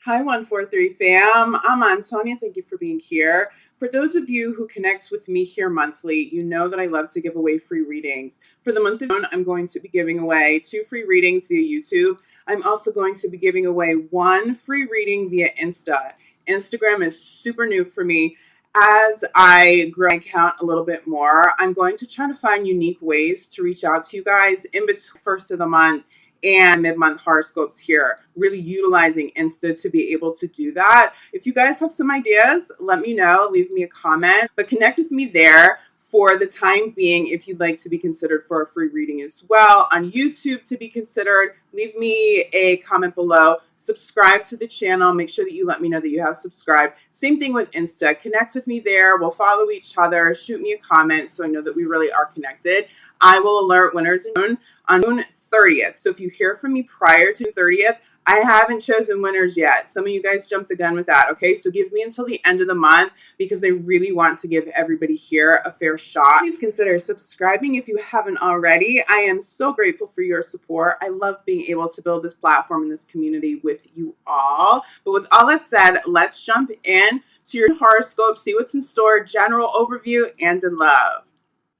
Hi, 143 fam. I'm on Sonia. Thank you for being here. For those of you who connect with me here monthly, you know that I love to give away free readings. For the month of June, I'm going to be giving away 2 free readings via YouTube. I'm also going to be giving away 1 free reading via Insta. Instagram is super new for me. As I grow my account a little bit more, I'm going to try to find unique ways to reach out to you guys in between first of the month and mid-month horoscopes here, really utilizing Insta to be able to do that. If you guys have some ideas, let me know, leave me a comment, but connect with me there for the time being. If you'd like to be considered for a free reading as well on YouTube to be considered, leave me a comment below. Subscribe to the channel. Make sure that you let me know that you have subscribed. Same thing with Insta. Connect with me there. We'll follow each other. Shoot me a comment so I know that we really are connected. I will alert winners in June on June 30th. So if you hear from me prior to 30th, I haven't chosen winners yet. Some of you guys jumped the gun with that, okay? So give me until the end of the month because I really want to give everybody here a fair shot. Please consider subscribing if you haven't already. I am so grateful for your support. I love being able to build this platform and this community with you all. But with all that said, let's jump in to your horoscope, see what's in store, general overview, and in love.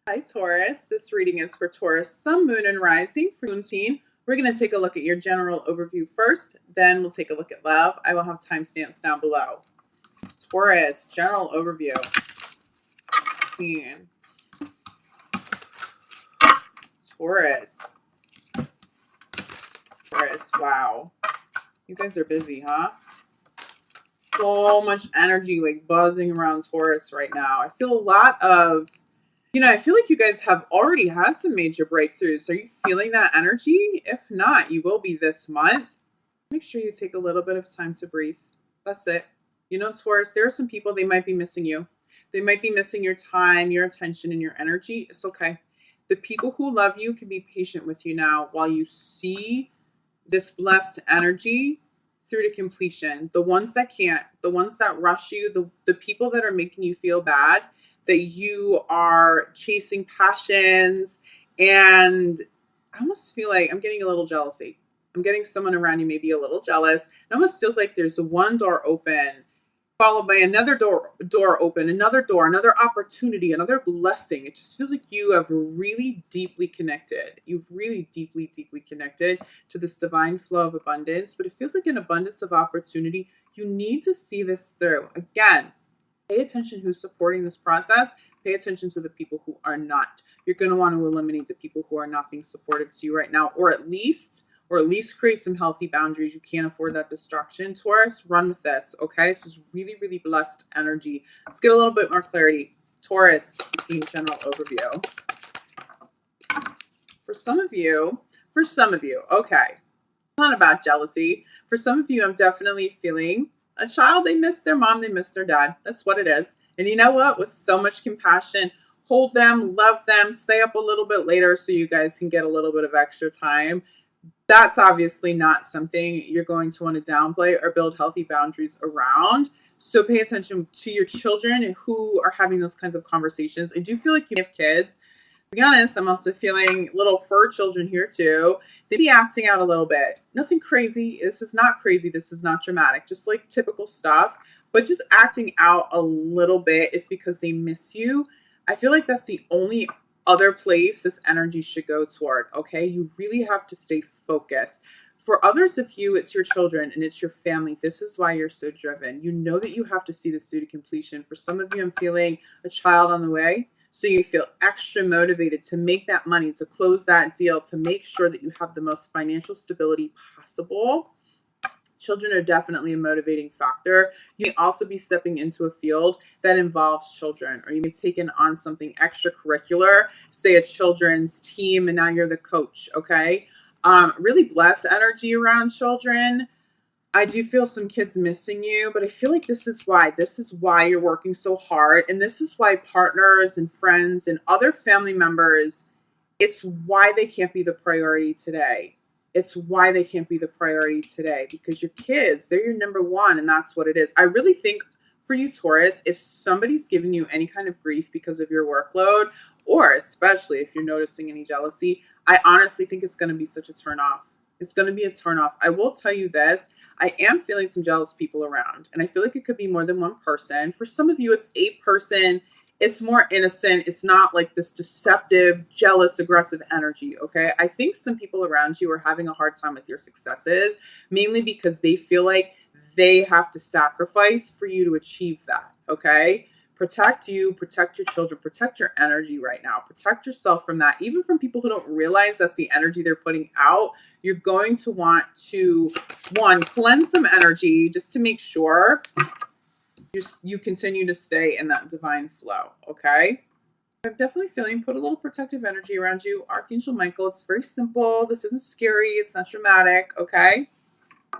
Hi, Taurus. This reading is for Taurus, Sun, Moon, and Rising for June 18. We're going to take a look at your general overview first, then we'll take a look at love. I will have timestamps down below. Taurus, general overview. Taurus. Taurus, wow. You guys are busy, huh? So much energy like buzzing around Taurus right now. I feel a lot of I feel like you guys have already had some major breakthroughs. Are you feeling that energy? If not, you will be this month. Make sure you take a little bit of time to breathe. That's it. Taurus, there are some people, they might be missing you. They might be missing your time, your attention, and your energy. It's okay. The people who love you can be patient with you now while you see this blessed energy through to completion. The ones that can't, the ones that rush you, the people that are making you feel bad, that you are chasing passions, and I almost feel like I'm getting a little jealousy. I'm getting someone around you maybe a little jealous. It almost feels like there's one door open, followed by another door open, another door, another opportunity, another blessing. It just feels like you have really deeply connected. You've really deeply, deeply connected to this divine flow of abundance, but it feels like an abundance of opportunity. You need to see this through. Again, pay attention who's supporting this process. Pay attention to the people who are not. You're going to want to eliminate the people who are not being supportive to you right now, or at least create some healthy boundaries. You can't afford that destruction. Taurus, run with this, okay? This is really, really blessed energy. Let's get a little bit more clarity. Taurus, team general overview. For some of you, okay. It's not about jealousy. For some of you, I'm definitely feeling a child, they miss their mom, they miss their dad. That's what it is. And you know what? With so much compassion, hold them, love them, stay up a little bit later so you guys can get a little bit of extra time. That's obviously not something you're going to want to downplay or build healthy boundaries around. So pay attention to your children who are having those kinds of conversations. I do feel like you have kids. To be honest, I'm also feeling little fur children here too. They be acting out a little bit. Nothing crazy. This is not crazy. This is not dramatic. Just like typical stuff. But just acting out a little bit is because they miss you. I feel like that's the only other place this energy should go toward. Okay? You really have to stay focused. For others of you, it's your children and it's your family. This is why you're so driven. You know that you have to see this through to completion. For some of you, I'm feeling a child on the way. So you feel extra motivated to make that money, to close that deal, to make sure that you have the most financial stability possible. Children are definitely a motivating factor. You may also be stepping into a field that involves children, or you may have taken on something extracurricular, say a children's team, and now you're the coach, okay? Really blessed energy around children. I do feel some kids missing you, but I feel like this is why you're working so hard. And this is why partners and friends and other family members, it's why they can't be the priority today. It's why they can't be the priority today, because your kids, they're your number one, and that's what it is. I really think for you, Taurus, if somebody's giving you any kind of grief because of your workload, or especially if you're noticing any jealousy, I honestly think it's going to be such a turn off. It's going to be a turnoff. I will tell you this. I am feeling some jealous people around, and I feel like it could be more than one person. For some of you, it's a person. It's more innocent. It's not like this deceptive, jealous, aggressive energy, okay? I think some people around you are having a hard time with your successes, mainly because they feel like they have to sacrifice for you to achieve that, okay? Protect you, protect your children, protect your energy right now. Protect yourself from that. Even from people who don't realize that's the energy they're putting out, you're going to want to, one, cleanse some energy just to make sure you continue to stay in that divine flow, okay? I'm definitely feeling put a little protective energy around you. Archangel Michael, it's very simple. This isn't scary. It's not dramatic, okay?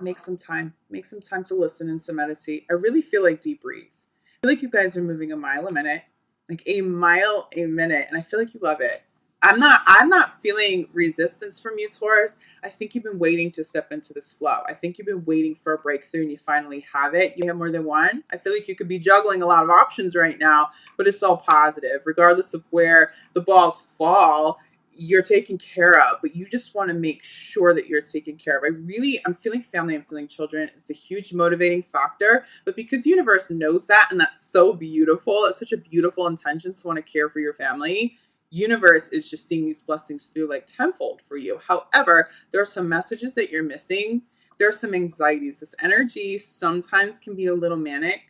Make some time. Make some time to listen and to meditate. I really feel like deep breathe. I feel like you guys are moving a mile a minute, like a mile a minute, and I feel like you love it. I'm not feeling resistance from you, Taurus. I think you've been waiting to step into this flow. I think you've been waiting for a breakthrough and you finally have it. You have more than one. I feel like you could be juggling a lot of options right now, but it's all positive. Regardless of where the balls fall, you're taken care of, but you just want to make sure that you're taken care of. I'm feeling family, I'm feeling children. It's a huge motivating factor, but because the universe knows that, and that's so beautiful, it's such a beautiful intention to want to care for your family. Universe is just seeing these blessings through like tenfold for you. However, there are some messages that you're missing. There are some anxieties. This energy sometimes can be a little manic.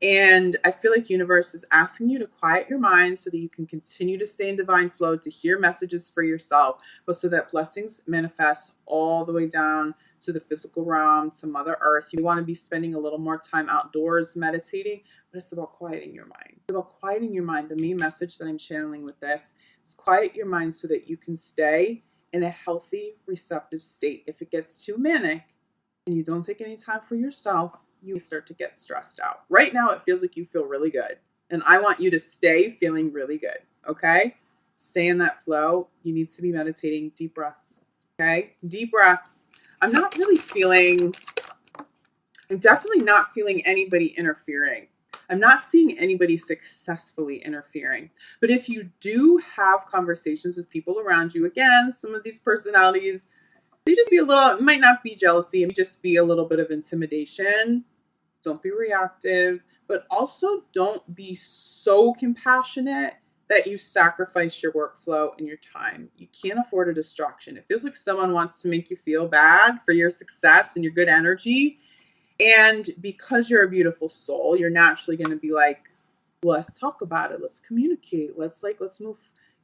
And I feel like universe is asking you to quiet your mind so that you can continue to stay in divine flow, to hear messages for yourself, but so that blessings manifest all the way down to the physical realm, to Mother Earth. You want to be spending a little more time outdoors meditating, but it's about quieting your mind. It's about quieting your mind. The main message that I'm channeling with this is quiet your mind so that you can stay in a healthy, receptive state. If it gets too manic and you don't take any time for yourself, you start to get stressed out. Right now, it feels like you feel really good. And I want you to stay feeling really good, okay? Stay in that flow. You need to be meditating. Deep breaths, okay? Deep breaths. I'm definitely not feeling anybody interfering. I'm not seeing anybody successfully interfering. But if you do have conversations with people around you, again, some of these personalities, they just be a little, it might not be jealousy, it might just be a little bit of intimidation. Don't be reactive, but also don't be so compassionate that you sacrifice your workflow and your time. You can't afford a distraction. It feels like someone wants to make you feel bad for your success and your good energy. And because you're a beautiful soul, you're naturally going to be like, let's talk about it. Let's communicate. Let's move.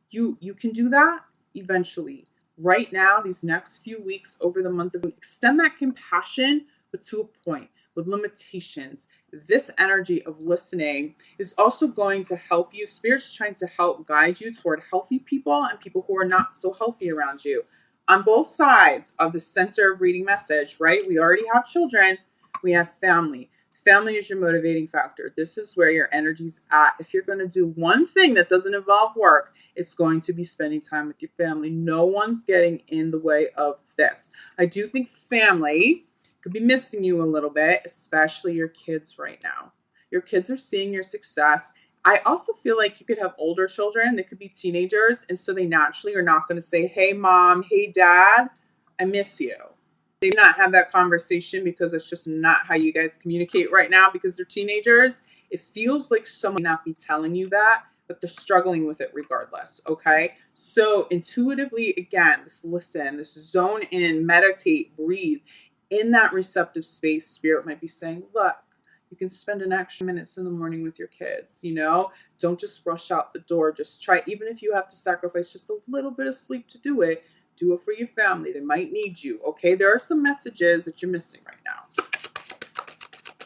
You can do that eventually. Right now, these next few weeks over the month of extend that compassion, but to a point with limitations. This energy of listening is also going to help you. Spirit's trying to help guide you toward healthy people and people who are not so healthy around you. On both sides of the center of reading message, right? We already have children. We have family. Family is your motivating factor. This is where your energy's at. If you're going to do one thing that doesn't involve work, it's going to be spending time with your family. No one's getting in the way of this. I do think family could be missing you a little bit, especially your kids right now. Your kids are seeing your success. I also feel like you could have older children. They could be teenagers. And so they naturally are not going to say, hey, mom, hey, dad, I miss you. They not have that conversation because it's just not how you guys communicate right now because they're teenagers. It feels like someone may not be telling you that, but they're struggling with it regardless, okay? So intuitively, again, this listen, this zone in, meditate, breathe. In that receptive space, Spirit might be saying, look, you can spend an extra minutes in the morning with your kids, Don't just rush out the door. Just try, even if you have to sacrifice just a little bit of sleep to do it for your family. They might need you, okay? There are some messages that you're missing right now.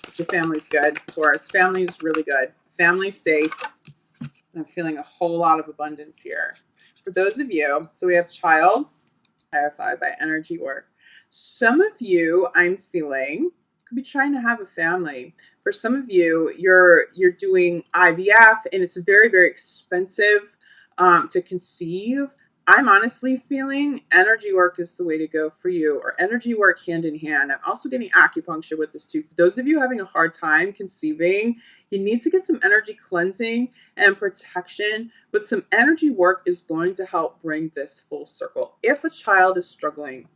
But your family's good, Taurus. Family is really good. Family's safe. And I'm feeling a whole lot of abundance here. For those of you, so we have child, clarified by energy work. Some of you, I'm feeling, could be trying to have a family. For some of you, you're doing IVF, and it's very, very expensive to conceive. I'm honestly feeling energy work is the way to go for you, or energy work hand in hand. I'm also getting acupuncture with this too. For those of you having a hard time conceiving, you need to get some energy cleansing and protection, but some energy work is going to help bring this full circle. If a child is struggling,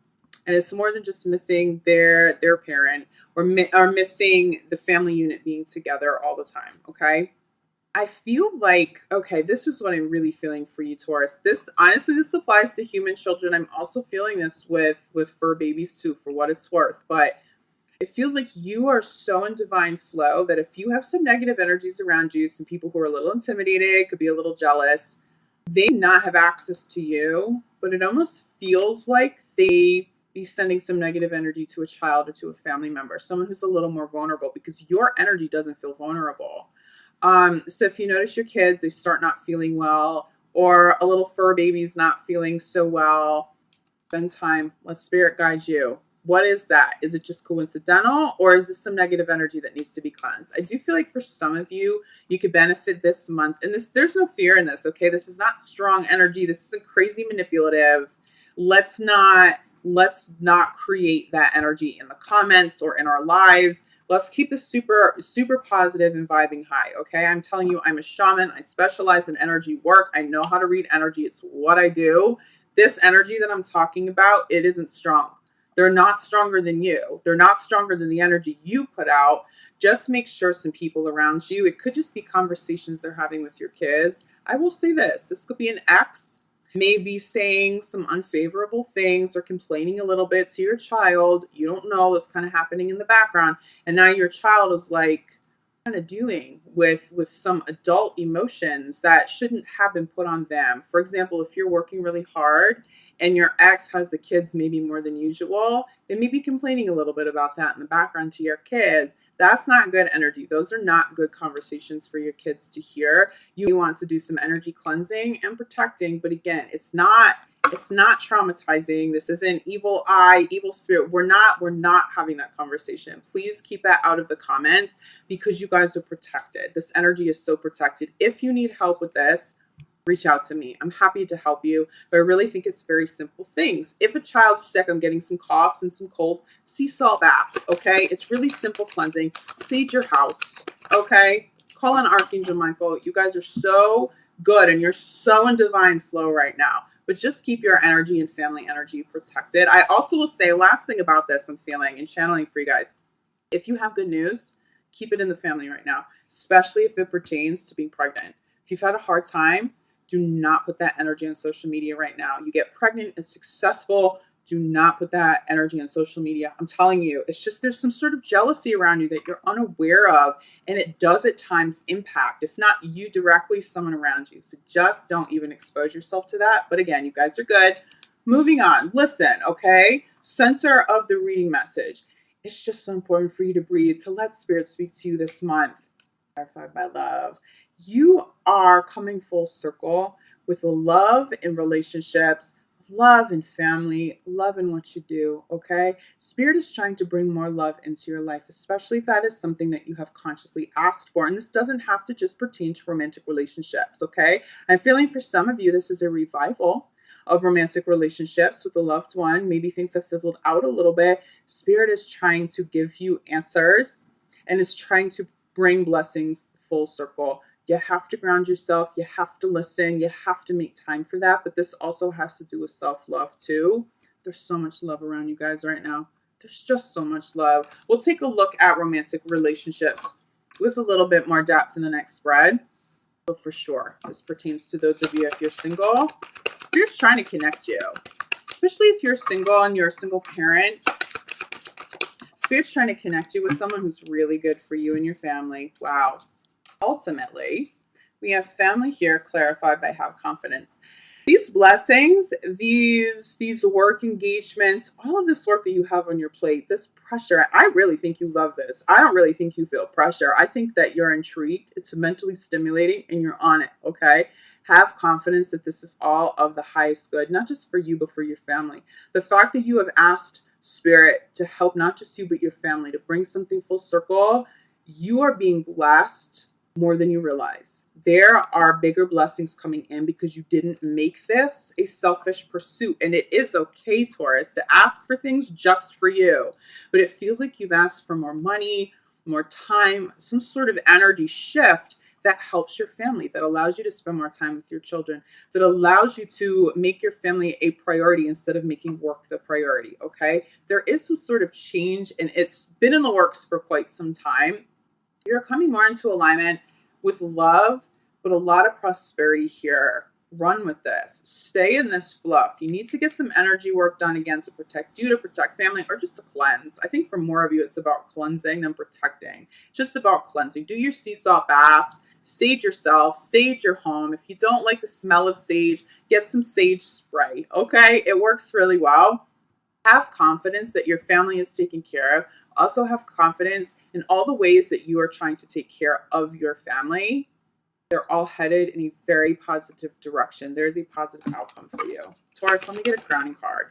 And it's more than just missing their parent or missing the family unit being together all the time, okay? I feel like, okay, this is what I'm really feeling for you, Taurus. This honestly, this applies to human children. I'm also feeling this with fur babies too, for what it's worth. But it feels like you are so in divine flow that if you have some negative energies around you, some people who are a little intimidated, could be a little jealous, they not have access to you, but it almost feels like they be sending some negative energy to a child or to a family member, someone who's a little more vulnerable, because your energy doesn't feel vulnerable. So if you notice your kids, they start not feeling well, or a little fur baby's not feeling so well, spend time, let spirit guide you. What is that? Is it just coincidental, or is this some negative energy that needs to be cleansed? I do feel like for some of you, you could benefit this month. And there's no fear in this, okay? This is not strong energy. This isn't crazy manipulative. Let's not create that energy in the comments or in our lives. Let's keep this super, super positive and vibing high, okay? I'm telling you, I'm a shaman. I specialize in energy work. I know how to read energy. It's what I do. This energy that I'm talking about, it isn't strong. They're not stronger than you. They're not stronger than the energy you put out. Just make sure some people around you, it could just be conversations they're having with your kids. I will say this could be an ex, maybe saying some unfavorable things or complaining a little bit to your child. You don't know what's kind of happening in the background. And now your child is like, kind of dealing with some adult emotions that shouldn't have been put on them. For example, if you're working really hard and your ex has the kids maybe more than usual, they may be complaining a little bit about that in the background to your kids. That's not good energy. Those are not good conversations for your kids to hear. You want to do some energy cleansing and protecting, but again, it's not traumatizing. This isn't evil eye, evil spirit. We're not having that conversation. Please keep that out of the comments, because you guys are protected. This energy is so protected. If you need help with this, reach out to me. I'm happy to help you, but I really think it's very simple things. If a child's sick, I'm getting some coughs and some colds, sea salt baths, okay? It's really simple cleansing. Sage your house, okay? Call on Archangel Michael. You guys are so good and you're so in divine flow right now. But just keep your energy and family energy protected. I also will say, last thing about this I'm feeling and channeling for you guys. If you have good news, keep it in the family right now, especially if it pertains to being pregnant. If you've had a hard time, do not put that energy on social media right now. You get pregnant and successful, do not put that energy on social media. I'm telling you, it's just there's some sort of jealousy around you that you're unaware of, and it does at times impact, if not you directly, someone around you. So just don't even expose yourself to that. But again, you guys are good. Moving on. Listen, okay? Center of the reading message. It's just so important for you to breathe, to let spirit speak to you this month. Clarified by love. You are coming full circle with love in relationships, love in family, love in what you do, okay? Spirit is trying to bring more love into your life, especially if that is something that you have consciously asked for. And this doesn't have to just pertain to romantic relationships, okay? I'm feeling for some of you, this is a revival of romantic relationships with a loved one. Maybe things have fizzled out a little bit. Spirit is trying to give you answers and is trying to bring blessings full circle. You have to ground yourself. You have to listen. You have to make time for that. But this also has to do with self-love too. There's so much love around you guys right now. There's just so much love. We'll take a look at romantic relationships with a little bit more depth in the next spread. But for sure, this pertains to those of you if you're single. Spirit's trying to connect you, especially if you're single and you're a single parent. Spirit's trying to connect you with someone who's really good for you and your family. Wow. Ultimately, we have family here clarified by have confidence. These blessings, these work engagements, all of this work that you have on your plate, this pressure, I really think you love this. I don't really think you feel pressure. I think that you're intrigued. It's mentally stimulating and you're on it, okay? Have confidence that this is all of the highest good, not just for you, but for your family. The fact that you have asked Spirit to help not just you, but your family, to bring something full circle, you are being blessed more than you realize. There are bigger blessings coming in because you didn't make this a selfish pursuit. And it is okay, Taurus, to ask for things just for you. But it feels like you've asked for more money, more time, some sort of energy shift that helps your family, that allows you to spend more time with your children, that allows you to make your family a priority instead of making work the priority, okay? There is some sort of change, and it's been in the works for quite some time. You're coming more into alignment with love, but a lot of prosperity here. Run with this. Stay in this fluff. You need to get some energy work done again to protect you, to protect family, or just to cleanse. I think for more of you, it's about cleansing than protecting. Just about cleansing. Do your sea salt baths. Sage yourself. Sage your home. If you don't like the smell of sage, get some sage spray. Okay? It works really well. Have confidence that your family is taken care of. Also have confidence in all the ways that you are trying to take care of your family. They're all headed in a very positive direction. There's a positive outcome for you. Taurus, let me get a crowning card.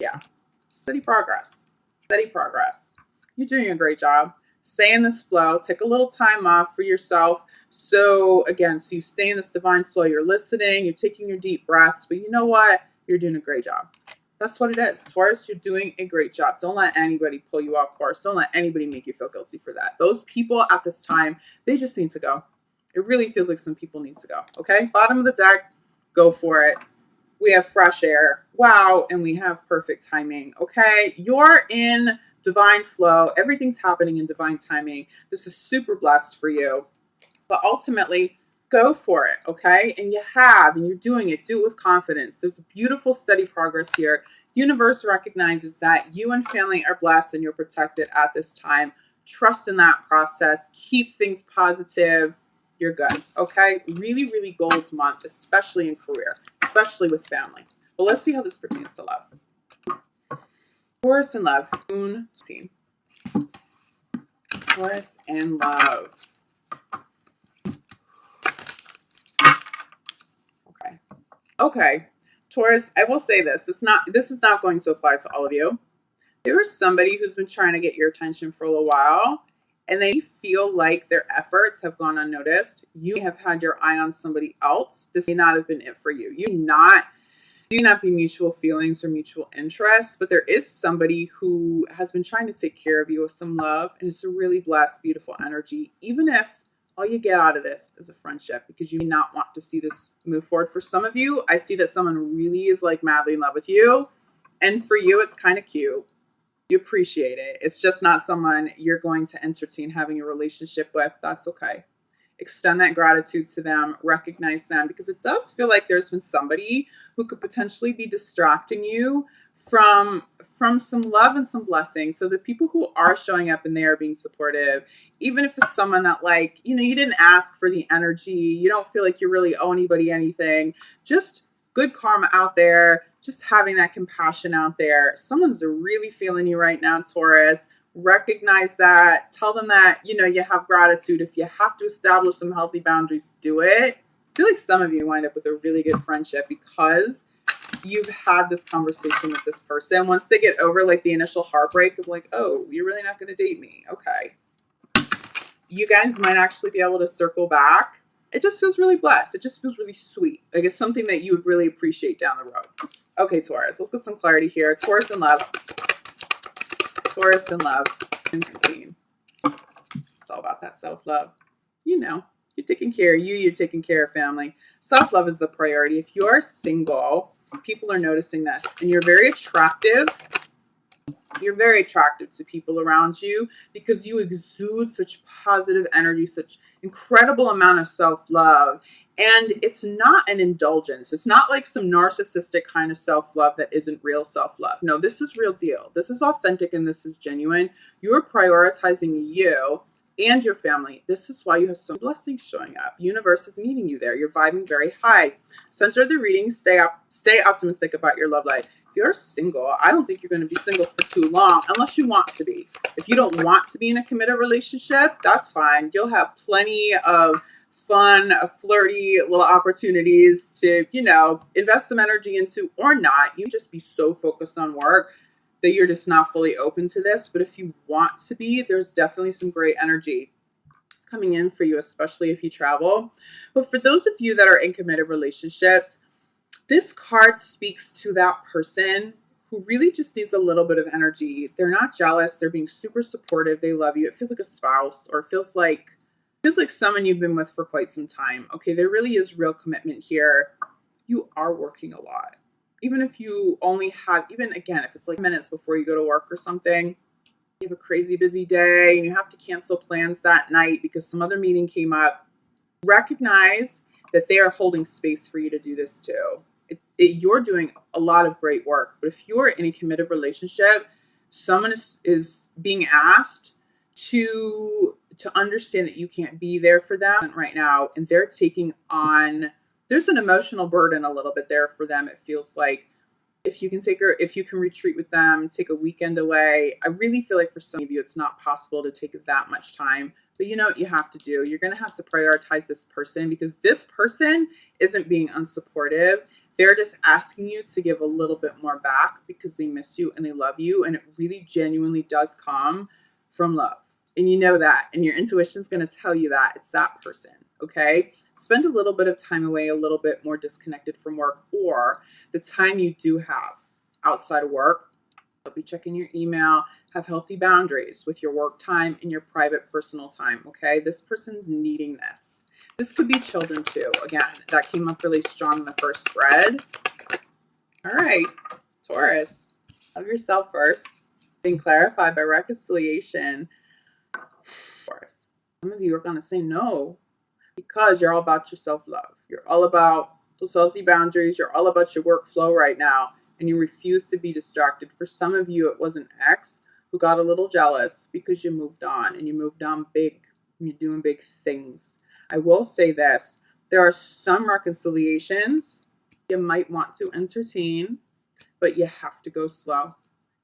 Yeah. Steady progress. Steady progress. You're doing a great job. Stay in this flow. Take a little time off for yourself. So again, so you stay in this divine flow. You're listening. You're taking your deep breaths. But you know what? You're doing a great job. That's what it is. Taurus, you're doing a great job. Don't let anybody pull you off course. Don't let anybody make you feel guilty for that. Those people at this time, they just need to go. It really feels like some people need to go. Okay? Bottom of the deck, go for it. We have fresh air. Wow. And we have perfect timing. Okay? You're in divine flow. Everything's happening in divine timing. This is super blessed for you. But ultimately, go for it. Okay? And you have, and you're doing it. Do it with confidence. There's beautiful, steady progress here. Universe recognizes that you and family are blessed and you're protected at this time. Trust in that process. Keep things positive. You're good. Okay? Really, really gold month, especially in career, especially with family. But let's see how this pertains to love. Taurus and love. Moon team. Taurus and love. Okay. Okay. Taurus, I will say this. This is not going to apply to all of you. There is somebody who's been trying to get your attention for a little while, and they feel like their efforts have gone unnoticed. You have had your eye on somebody else. This may not have been it for you. You do not be mutual feelings or mutual interests, but there is somebody who has been trying to take care of you with some love, and it's a really blessed, beautiful energy, even if all you get out of this is a friendship, because you may not want to see this move forward. For some of you, I see that someone really is like madly in love with you, and for you, it's kind of cute. You appreciate it. It's just not someone you're going to entertain having a relationship with. That's okay. Extend that gratitude to them. Recognize them, because it does feel like there's been somebody who could potentially be distracting you from some love and some blessings. So the people who are showing up and they are being supportive, even if it's someone that you didn't ask for the energy, you don't feel like you really owe anybody anything, just good karma out there, just having that compassion out there. Someone's really feeling you right now, Taurus. Recognize that. Tell them that, you have gratitude. If you have to establish some healthy boundaries, do it. I feel like some of you wind up with a really good friendship because you've had this conversation with this person. Once they get over the initial heartbreak of oh, you're really not going to date me. Okay. You guys might actually be able to circle back. It just feels really blessed. It just feels really sweet. It's something that you would really appreciate down the road. Okay, Taurus, let's get some clarity here. Taurus and love. Taurus and love. It's all about that self-love. You're taking care of you. You're taking care of family. Self-love is the priority. If you're single, people are noticing this, and you're very attractive. You're very attractive to people around you because you exude such positive energy, such incredible amount of self-love. And it's not an indulgence. It's not like some narcissistic kind of self-love that isn't real self-love. No, this is real deal. This is authentic and this is genuine. You're prioritizing you and your family. This is why you have so many blessings showing up. Universe is meeting you there. You're vibing very high. Center of the reading. Stay optimistic about your love life. If you're single, I don't think you're going to be single for too long unless you want to be. If you don't want to be in a committed relationship, that's fine. You'll have plenty of fun, flirty little opportunities to, invest some energy into, or not. You just be so focused on work that you're just not fully open to this. But if you want to be, there's definitely some great energy coming in for you, especially if you travel. But for those of you that are in committed relationships, this card speaks to that person who really just needs a little bit of energy. They're not jealous. They're being super supportive. They love you. It feels like a spouse, or it feels like Feels like someone you've been with for quite some time. Okay, there really is real commitment here. You are working a lot. Even if you only have, even again, if it's like minutes before you go to work or something, you have a crazy busy day and you have to cancel plans that night because some other meeting came up, recognize that they are holding space for you to do this too. You're doing a lot of great work, but if you're in a committed relationship, someone is being asked to understand that you can't be there for them right now, and they're taking on, there's an emotional burden a little bit there for them. It feels like if you can retreat with them, take a weekend away. I really feel like for some of you, it's not possible to take that much time. But you know what you have to do? You're going to have to prioritize this person because this person isn't being unsupportive. They're just asking you to give a little bit more back because they miss you and they love you. And it really genuinely does come from love. And you know that. And your intuition is going to tell you that. It's that person. Okay? Spend a little bit of time away, a little bit more disconnected from work, or the time you do have outside of work, be checking your email, have healthy boundaries with your work time and your private personal time. Okay, this person's needing this. This could be children too. Again, that came up really strong in the first spread. All right, Taurus, love yourself first. Being clarified by reconciliation. Taurus, some of you are going to say no because you're all about your self-love. You're all about those healthy boundaries. You're all about your workflow right now, and you refuse to be distracted. For some of you, it was an ex who got a little jealous because you moved on, and you moved on big, and you're doing big things. I will say this. There are some reconciliations you might want to entertain, but you have to go slow.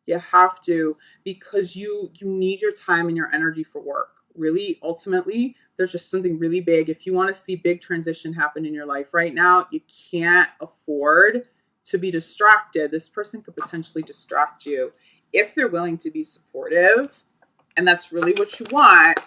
You have to, because you need your time and your energy for work. Really, ultimately, there's just something really big. If you want to see big transition happen in your life right now, you can't afford to be distracted. This person could potentially distract you if they're willing to be supportive, and that's really what you want.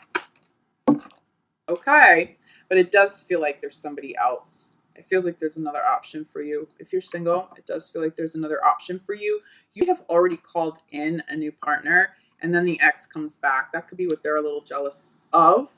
Okay, but it does feel like there's somebody else. It feels like there's another option for you. If you're single, it does feel like there's another option for you. You have already called in a new partner, and then the ex comes back. That could be what they're a little jealous of.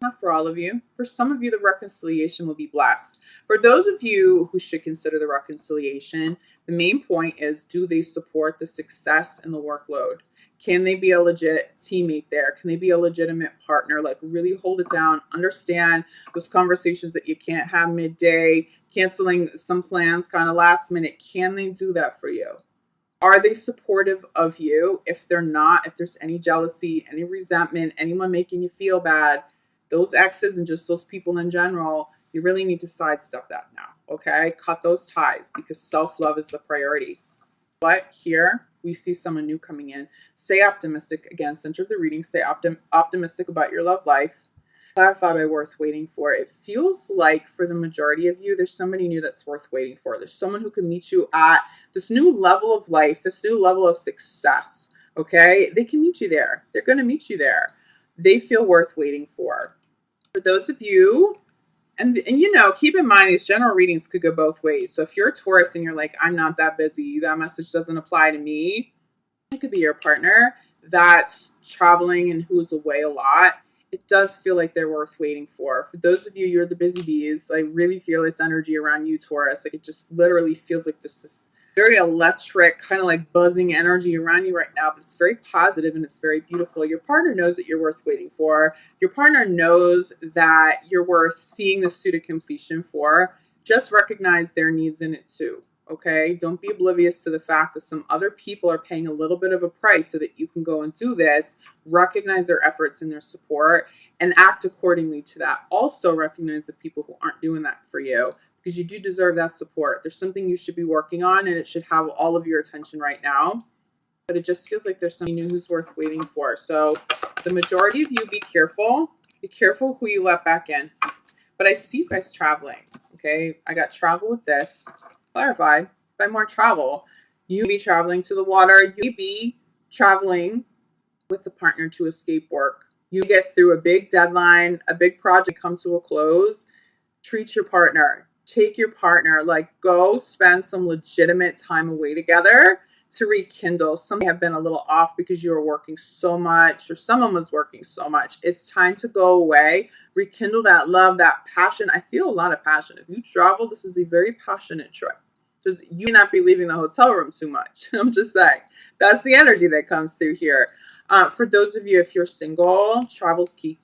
Not for all of you. For some of you, the reconciliation will be blessed. For those of you who should consider the reconciliation, the main point is, do they support the success and the workload? Can they be a legit teammate there? Can they be a legitimate partner? Like, really hold it down. Understand those conversations that you can't have midday, canceling some plans kind of last minute. Can they do that for you? Are they supportive of you? If they're not, if there's any jealousy, any resentment, anyone making you feel bad, those exes and just those people in general, you really need to sidestep that now, okay? Cut those ties because self-love is the priority. But here we see someone new coming in. Stay optimistic. Again, center of the reading. Stay optimistic about your love life. Clarify by worth waiting for. It feels like for the majority of you, there's somebody new that's worth waiting for. There's someone who can meet you at this new level of life, this new level of success, okay? They can meet you there. They're going to meet you there. They feel worth waiting for. For those of you, and you know, keep in mind, these general readings could go both ways. So if you're a Taurus and you're like, I'm not that busy, that message doesn't apply to me, it could be your partner that's traveling and who's away a lot. It does feel like they're worth waiting for. For those of you, you're the busy bees. I really feel its energy around you, Taurus. Like, it just literally feels like there's this very electric, kind of like buzzing energy around you right now, but it's very positive and it's very beautiful. Your partner knows that you're worth waiting for. Your partner knows that you're worth seeing this through to completion for. Just recognize their needs in it too. Okay, don't be oblivious to the fact that some other people are paying a little bit of a price so that you can go and do this. Recognize their efforts and their support and act accordingly to that. Also recognize the people who aren't doing that for you, because you do deserve that support. There's something you should be working on, and it should have all of your attention right now. But it just feels like there's something new who's worth waiting for. So the majority of you, be careful. Be careful who you let back in. But I see you guys traveling. Okay, I got travel with this. Clarify by more travel. You may be traveling to the water. You may be traveling with a partner to escape work. You get through a big deadline, a big project come to a close. Treat your partner. Take your partner. Like, go spend some legitimate time away together. to rekindle. Some may have been a little off because you were working so much or someone was working so much. It's time to go away, rekindle that love, that passion. I feel a lot of passion. If you travel, this is a very passionate trip. Just you may not be leaving the hotel room too much. I'm just saying. That's the energy that comes through here. For those of you, if you're single, travel's key.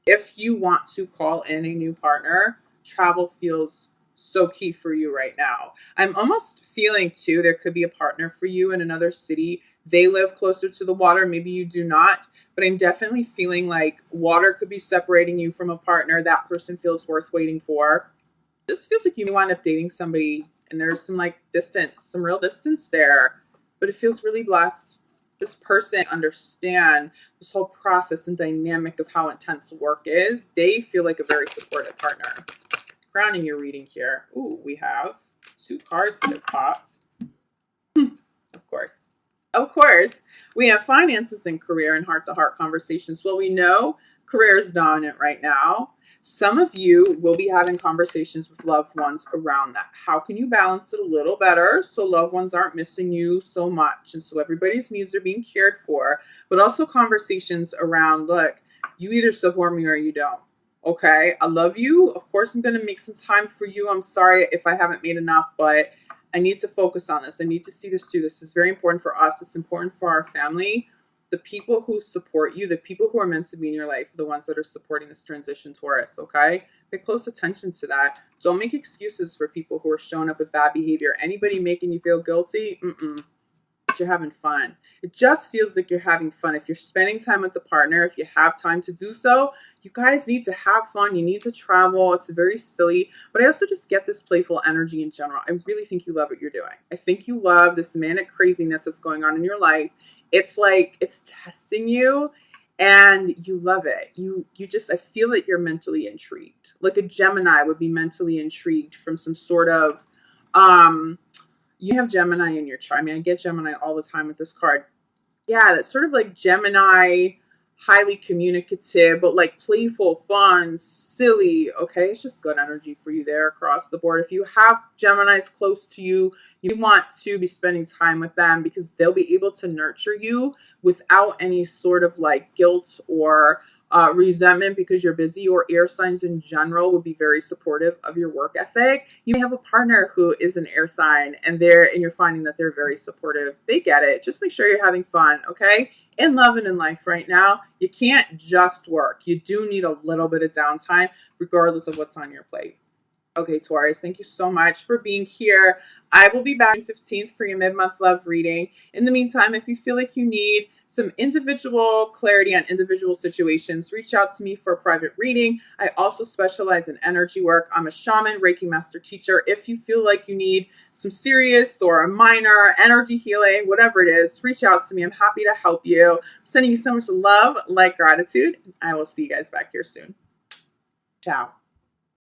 If you want to call in a new partner, travel feels so key for you right now. I'm almost feeling too, there could be a partner for you in another city. They live closer to the water. Maybe you do not, but I'm definitely feeling like water could be separating you from a partner. That person feels worth waiting for. This feels like you may wind up dating somebody and there's some like distance, some real distance there, but it feels really blessed. This person understand this whole process and dynamic of how intense work is. They feel like a very supportive partner. Crowning your reading here. Ooh, we have 2 cards that have popped. Of course. Of course, we have finances and career and heart-to-heart conversations. Well, we know career is dominant right now. Some of you will be having conversations with loved ones around that. How can you balance it a little better so loved ones aren't missing you so much and so everybody's needs are being cared for, but also conversations around, look, you either support me or you don't. Okay, I love you. Of course, I'm going to make some time for you. I'm sorry if I haven't made enough, but I need to focus on this. I need to see this through. This is very important for us. It's important for our family. The people who support you, the people who are meant to be in your life, are the ones that are supporting this transition, Taurus, okay? Pay close attention to that. Don't make excuses for people who are showing up with bad behavior. Anybody making you feel guilty, you're having fun. It just feels like you're having fun. If you're spending time with the partner, if you have time to do so, you guys need to have fun. You need to travel. It's very silly. But I also just get this playful energy in general. I really think you love what you're doing. I think you love this manic craziness that's going on in your life. It's like it's testing you and you love it. You just, I feel that you're mentally intrigued. Like a Gemini would be mentally intrigued from some sort of, you have Gemini in your chart. I mean, I get Gemini all the time with this card. Yeah, that's sort of like Gemini, highly communicative, but like playful, fun, silly. Okay, it's just good energy for you there across the board. If you have Geminis close to you, you want to be spending time with them because they'll be able to nurture you without any sort of like guilt or resentment because you're busy, or air signs in general would be very supportive of your work ethic. You may have a partner who is an air sign and you're finding that they're very supportive. They get it. Just make sure you're having fun, okay? In love and in life right now, you can't just work. You do need a little bit of downtime regardless of what's on your plate. Okay, Taurus, thank you so much for being here. I will be back on the 15th for your mid-month love reading. In the meantime, if you feel like you need some individual clarity on individual situations, reach out to me for a private reading. I also specialize in energy work. I'm a shaman, Reiki master teacher. If you feel like you need some serious or a minor energy healing, whatever it is, reach out to me. I'm happy to help you. I'm sending you so much love, light, gratitude. I will see you guys back here soon. Ciao.